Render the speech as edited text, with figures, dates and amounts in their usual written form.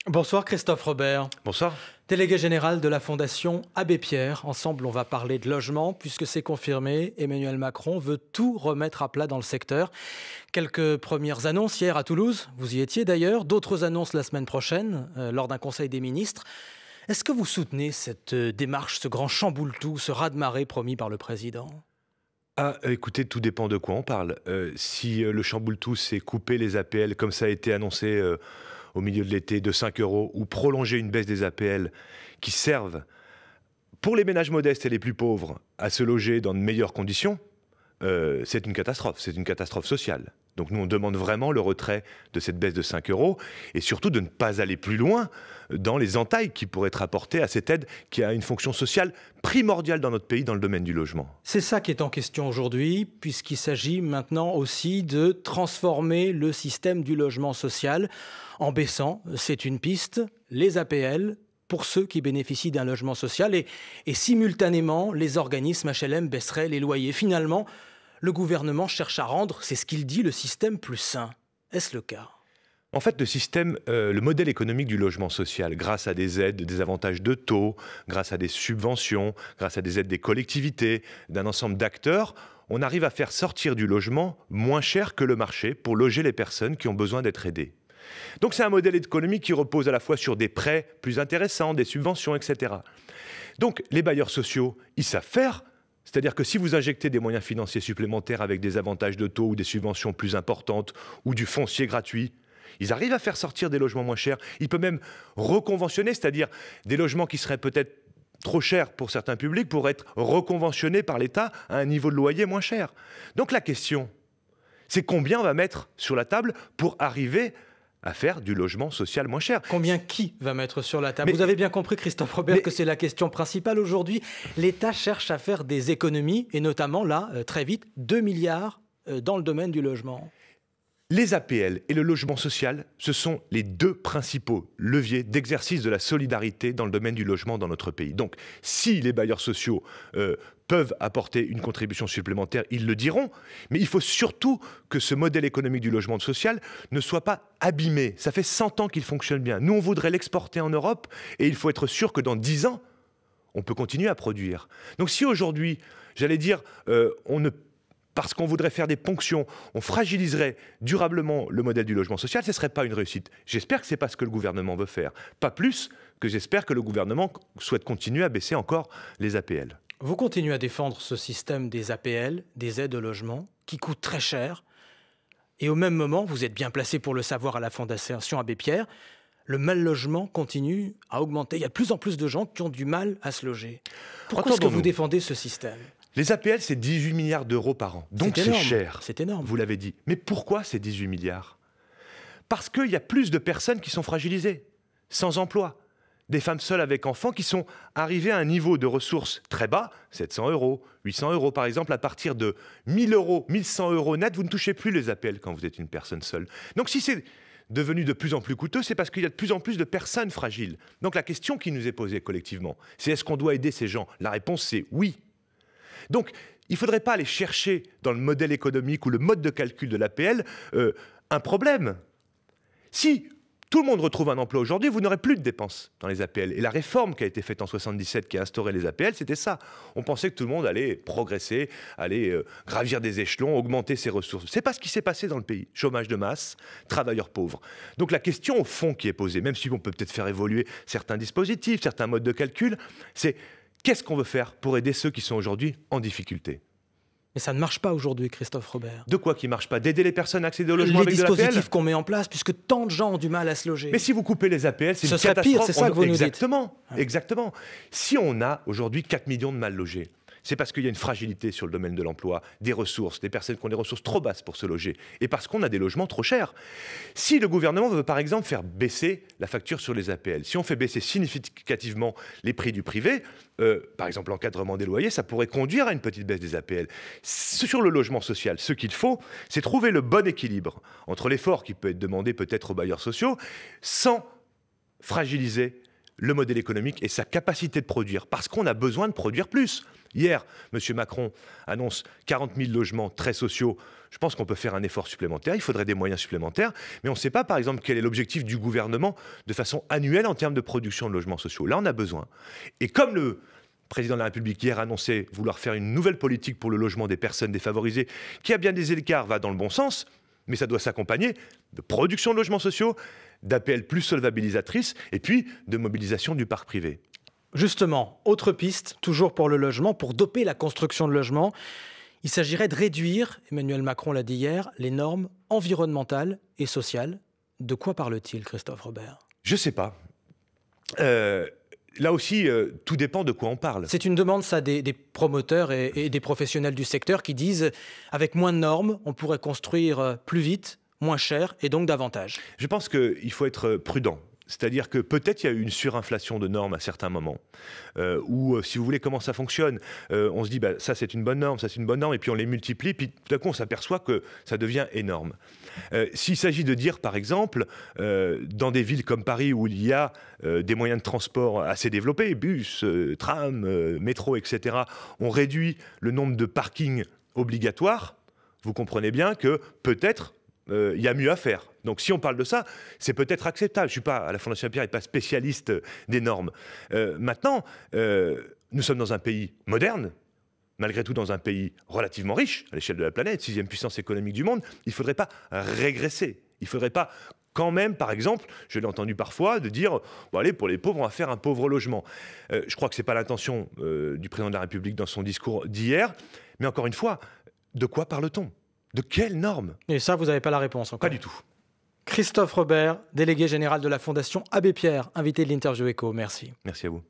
Bonsoir Christophe Robert, Bonsoir. délégué général de la Fondation Abbé Pierre. Ensemble, on va parler de logement puisque c'est confirmé. Emmanuel Macron veut tout remettre à plat dans le secteur. Quelques premières annonces hier à Toulouse, vous y étiez d'ailleurs. D'autres annonces la semaine prochaine lors d'un conseil des ministres. Est-ce que vous soutenez cette démarche, ce grand chamboule-tout, ce raz-de-marée promis par le président ? Écoutez, tout dépend de quoi on parle. Si le chamboule-tout, c'est couper les APL, comme ça a été annoncé au milieu de l'été, de 5 euros, ou prolonger une baisse des APL qui servent, pour les ménages modestes et les plus pauvres, à se loger dans de meilleures conditions, c'est une catastrophe sociale. Donc nous, on demande vraiment le retrait de cette baisse de 5 euros et surtout de ne pas aller plus loin dans les entailles qui pourraient être apportées à cette aide qui a une fonction sociale primordiale dans notre pays dans le domaine du logement. C'est ça qui est en question aujourd'hui, puisqu'il s'agit maintenant aussi de transformer le système du logement social en baissant, c'est une piste, les APL pour ceux qui bénéficient d'un logement social et simultanément, les organismes HLM baisseraient les loyers. Finalement, le gouvernement cherche à rendre, c'est ce qu'il dit, le système plus sain. Est-ce le cas ? En fait, le modèle économique du logement social, grâce à des aides, des avantages de taux, grâce à des subventions, grâce à des aides des collectivités, d'un ensemble d'acteurs, on arrive à faire sortir du logement moins cher que le marché pour loger les personnes qui ont besoin d'être aidées. Donc c'est un modèle économique qui repose à la fois sur des prêts plus intéressants, des subventions, etc. Donc les bailleurs sociaux, ils savent faire. C'est-à-dire que si vous injectez des moyens financiers supplémentaires avec des avantages de taux ou des subventions plus importantes ou du foncier gratuit, ils arrivent à faire sortir des logements moins chers. Ils peuvent même reconventionner, c'est-à-dire des logements qui seraient peut-être trop chers pour certains publics pour être reconventionnés par l'État à un niveau de loyer moins cher. Donc la question, c'est combien on va mettre sur la table pour arriver à faire du logement social moins cher. Combien qui va mettre sur la table ? Vous avez bien compris, Christophe Robert, que c'est la question principale aujourd'hui. L'État cherche à faire des économies, et notamment là, très vite, 2 milliards dans le domaine du logement. Les APL et le logement social, ce sont les deux principaux leviers d'exercice de la solidarité dans le domaine du logement dans notre pays. Donc, si les bailleurs sociaux peuvent apporter une contribution supplémentaire, ils le diront. Mais il faut surtout que ce modèle économique du logement social ne soit pas abîmé. Ça fait 100 ans qu'il fonctionne bien. Nous, on voudrait l'exporter en Europe et il faut être sûr que dans 10 ans, on peut continuer à produire. Donc si aujourd'hui, j'allais dire, parce qu'on voudrait faire des ponctions, on fragiliserait durablement le modèle du logement social, ce ne serait pas une réussite. J'espère que ce n'est pas ce que le gouvernement veut faire. Pas plus que j'espère que le gouvernement souhaite continuer à baisser encore les APL. Vous continuez à défendre ce système des APL, des aides au logement, qui coûtent très cher. Et au même moment, vous êtes bien placé pour le savoir à la Fondation Abbé Pierre, le mal-logement continue à augmenter. Il y a de plus en plus de gens qui ont du mal à se loger. Pourquoi est-ce que vous défendez ce système ? Les APL, c'est 18 milliards d'euros par an. Donc c'est cher. C'est énorme. Vous l'avez dit. Mais pourquoi ces 18 milliards ? Parce qu'il y a plus de personnes qui sont fragilisées, sans emploi. Des femmes seules avec enfants qui sont arrivées à un niveau de ressources très bas, 700 euros, 800 euros par exemple, à partir de 1000 euros, 1100 euros net, vous ne touchez plus les APL quand vous êtes une personne seule. Donc si c'est devenu de plus en plus coûteux, c'est parce qu'il y a de plus en plus de personnes fragiles. Donc la question qui nous est posée collectivement, c'est est-ce qu'on doit aider ces gens ? La réponse c'est oui. Donc, il ne faudrait pas aller chercher dans le modèle économique ou le mode de calcul de l'APL un problème. Si tout le monde retrouve un emploi aujourd'hui, vous n'aurez plus de dépenses dans les APL. Et la réforme qui a été faite en 1977, qui a instauré les APL, c'était ça. On pensait que tout le monde allait progresser, allait gravir des échelons, augmenter ses ressources. Ce n'est pas ce qui s'est passé dans le pays. Chômage de masse, travailleurs pauvres. Donc la question au fond qui est posée, même si on peut peut-être faire évoluer certains dispositifs, certains modes de calcul, c'est qu'est-ce qu'on veut faire pour aider ceux qui sont aujourd'hui en difficulté ? Mais ça ne marche pas aujourd'hui, Christophe Robert. De quoi qui ne marche pas ? D'aider les personnes à accéder au logement avec de l'APL ? Les dispositifs qu'on met en place, puisque tant de gens ont du mal à se loger. Mais si vous coupez les APL, c'est une serait catastrophe. Pire, c'est ça que vous nous dites. Exactement. Si on a aujourd'hui 4 millions de mal logés, c'est parce qu'il y a une fragilité sur le domaine de l'emploi, des ressources, des personnes qui ont des ressources trop basses pour se loger, et parce qu'on a des logements trop chers. Si le gouvernement veut par exemple faire baisser la facture sur les APL, si on fait baisser significativement les prix du privé, par exemple l'encadrement des loyers, ça pourrait conduire à une petite baisse des APL. Sur le logement social, ce qu'il faut, c'est trouver le bon équilibre entre l'effort qui peut être demandé peut-être aux bailleurs sociaux, sans fragiliser le modèle économique et sa capacité de produire, parce qu'on a besoin de produire plus. Hier, M. Macron annonce 40 000 logements très sociaux. Je pense qu'on peut faire un effort supplémentaire, il faudrait des moyens supplémentaires, mais on ne sait pas, par exemple, quel est l'objectif du gouvernement de façon annuelle en termes de production de logements sociaux. Là, on a besoin. Et comme le président de la République hier a annoncé vouloir faire une nouvelle politique pour le logement des personnes défavorisées, qui à bien des écarts va dans le bon sens, mais ça doit s'accompagner de production de logements sociaux, d'APL plus solvabilisatrices, et puis de mobilisation du parc privé. Justement, autre piste, toujours pour le logement, pour doper la construction de logements, il s'agirait de réduire, Emmanuel Macron l'a dit hier, les normes environnementales et sociales. De quoi parle-t-il, Christophe Robert? Je ne sais pas. Là aussi, tout dépend de quoi on parle. C'est une demande, ça, des promoteurs et des professionnels du secteur qui disent avec moins de normes, on pourrait construire plus vite, moins cher et donc davantage. Je pense qu'il faut être prudent. C'est-à-dire que peut-être il y a eu une surinflation de normes à certains moments, où, si vous voulez, comment ça fonctionne, on se dit, bah, ça c'est une bonne norme, ça c'est une bonne norme, et puis on les multiplie, puis tout à coup on s'aperçoit que ça devient énorme. S'il s'agit de dire, par exemple, dans des villes comme Paris, où il y a des moyens de transport assez développés, bus, tram, métro, etc., on réduit le nombre de parkings obligatoires, vous comprenez bien que peut-être il y a mieux à faire. Donc si on parle de ça, c'est peut-être acceptable. Je ne suis pas, à la Fondation Abbé Pierre, pas spécialiste des normes. Maintenant, nous sommes dans un pays moderne, malgré tout dans un pays relativement riche, à l'échelle de la planète, 6e puissance économique du monde. Il ne faudrait pas régresser. Il ne faudrait pas quand même, par exemple, je l'ai entendu parfois, de dire bon, allez, pour les pauvres, on va faire un pauvre logement. Je crois que ce n'est pas l'intention du président de la République dans son discours d'hier. Mais encore une fois, de quoi parle-t-on? De quelles normes? Et ça, vous n'avez pas la réponse encore. Pas du tout. Christophe Robert, délégué général de la Fondation Abbé Pierre, invité de l'Interview Écho. Merci. Merci à vous.